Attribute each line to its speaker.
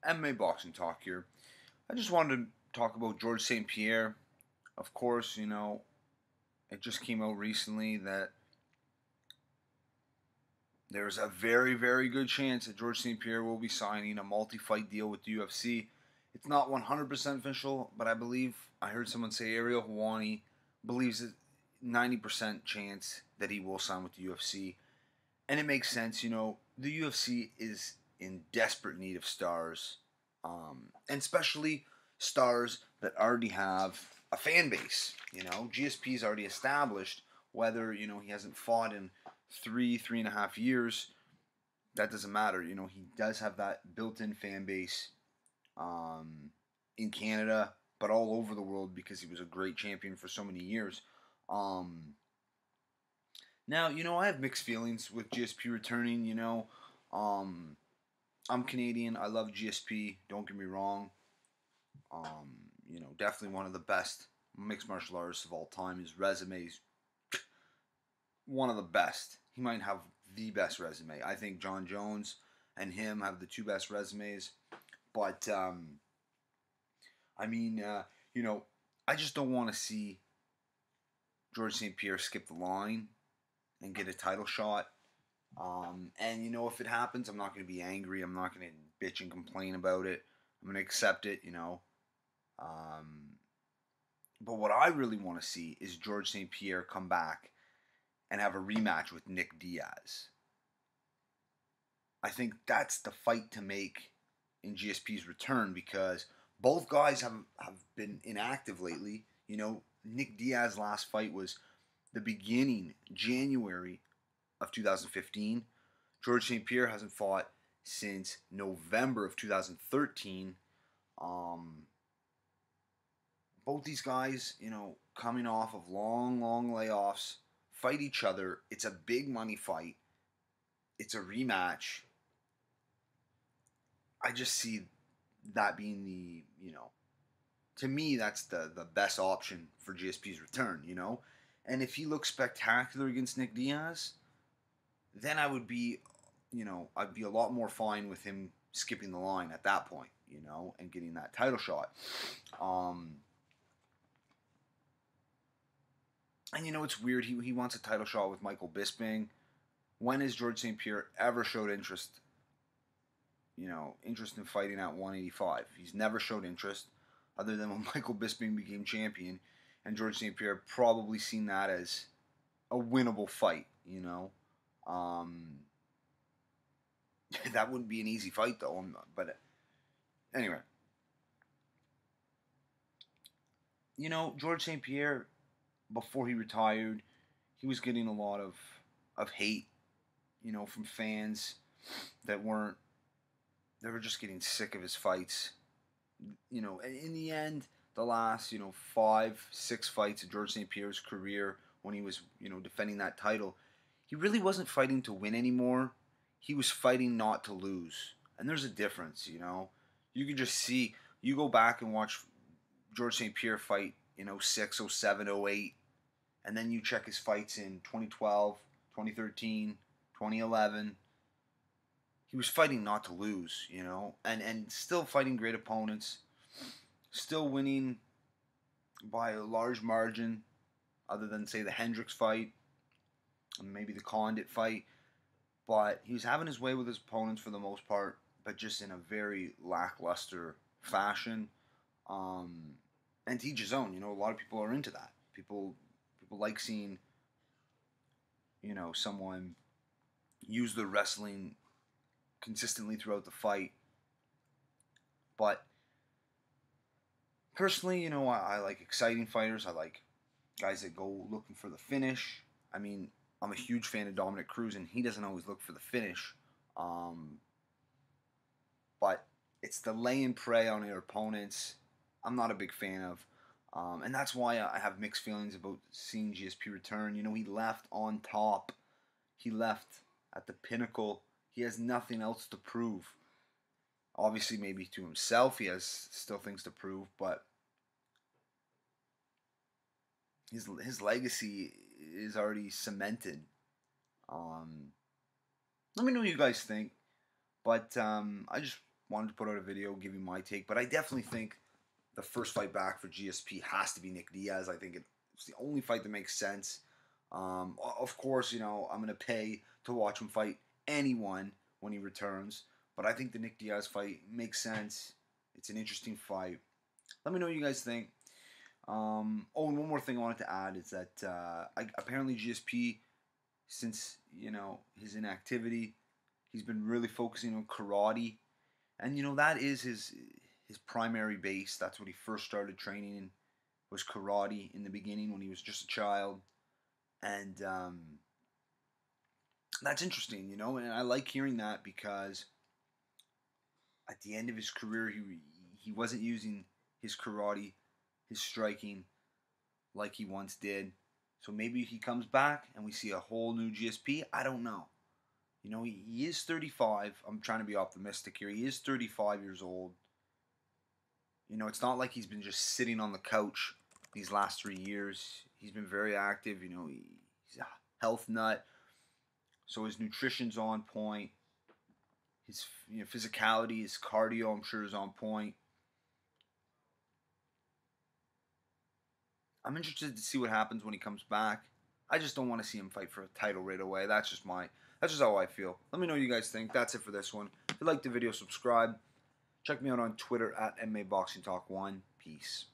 Speaker 1: MMA boxing talk here. I just wanted to talk about George St. Pierre. Of course, it just came out recently that there's a very, very good chance that George St. Pierre will be signing a multi-fight deal with the UFC. It's not 100% official, but I heard someone say Ariel Helwani believes that 90% chance that he will sign with the UFC. And it makes sense, the UFC is in desperate need of stars, and especially stars that already have a fan base. GSP's already established. Whether he hasn't fought in 3.5 years, that doesn't matter. He does have that built-in fan base in Canada, but all over the world because he was a great champion for so many years. Now, I have mixed feelings with GSP returning. I'm Canadian. I love GSP. Don't get me wrong. Definitely one of the best mixed martial artists of all time. His resume is one of the best. He might have the best resume. I think John Jones and him have the two best resumes. But, I just don't want to see George St. Pierre skip the line and get a title shot. If it happens, I'm not going to be angry. I'm not going to bitch and complain about it. I'm going to accept it, But what I really want to see is George St. Pierre come back and have a rematch with Nick Diaz. I think that's the fight to make in GSP's return because both guys have been inactive lately. Nick Diaz's last fight was the beginning, January of 2015. George St. Pierre hasn't fought since November of 2013. Both these guys, coming off of long layoffs, fight each other. It's a big money fight. It's a rematch. I just see that being to me, that's the best option for GSP's return, And if he looks spectacular against Nick Diaz, then I would be, I'd be a lot more fine with him skipping the line at that point, and getting that title shot. And it's weird. He wants a title shot with Michael Bisping. When has George St. Pierre ever showed interest? Interest in fighting at 185. He's never showed interest, other than when Michael Bisping became champion, and George St. Pierre probably seen that as a winnable fight. That wouldn't be an easy fight though. But anyway, George St. Pierre, before he retired, he was getting a lot of hate, from fans that were just getting sick of his fights. In the end, the last, 5-6 fights of George St. Pierre's career when he was, defending that title, he really wasn't fighting to win anymore. He was fighting not to lose. And there's a difference, You can just see, you go back and watch George St. Pierre fight in 06, 07, 08, and then you check his fights in 2012, 2013, 2011. He was fighting not to lose, and still fighting great opponents, still winning by a large margin, other than, say, the Hendricks fight, and maybe the Condit fight. But he was having his way with his opponents for the most part, but just in a very lackluster fashion. And to each his own, a lot of people are into that. People like seeing, someone use the wrestling consistently throughout the fight. But personally, I like exciting fighters. I like guys that go looking for the finish. I mean, I'm a huge fan of Dominic Cruz, and he doesn't always look for the finish. But it's the lay and pray on your opponents. I'm not a big fan of. And that's why I have mixed feelings about seeing GSP return. He left on top. He left at the pinnacle. He has nothing else to prove. Obviously, maybe to himself, he has still things to prove, but his legacy is already cemented. Let me know what you guys think. But I just wanted to put out a video, give you my take. But I definitely think the first fight back for GSP has to be Nick Diaz. I think it's the only fight that makes sense. Of course, you know, I'm going to pay to watch him fight anyone when he returns. But I think the Nick Diaz fight makes sense. It's an interesting fight. Let me know what you guys think. And one more thing I wanted to add is that apparently GSP, since, you know, his inactivity, he's been really focusing on karate. And, you know, that is his primary base. That's what he first started training in, was karate in the beginning when he was just a child. And that's interesting, you know, and I like hearing that because at the end of his career, he wasn't using his karate, his striking, like he once did. So maybe he comes back and we see a whole new GSP. I don't know. You know, he is 35. I'm trying to be optimistic here. He is 35 years old. You know, it's not like he's been just sitting on the couch these last 3 years. He's been very active. You know, he's a health nut. So his nutrition's on point. His, you know, physicality, his cardio, I'm sure, is on point. I'm interested to see what happens when he comes back. I just don't want to see him fight for a title right away. That's just how I feel. Let me know what you guys think. That's it for this one. If you liked the video, subscribe. Check me out on Twitter at MMA Boxing Talk 1. Peace.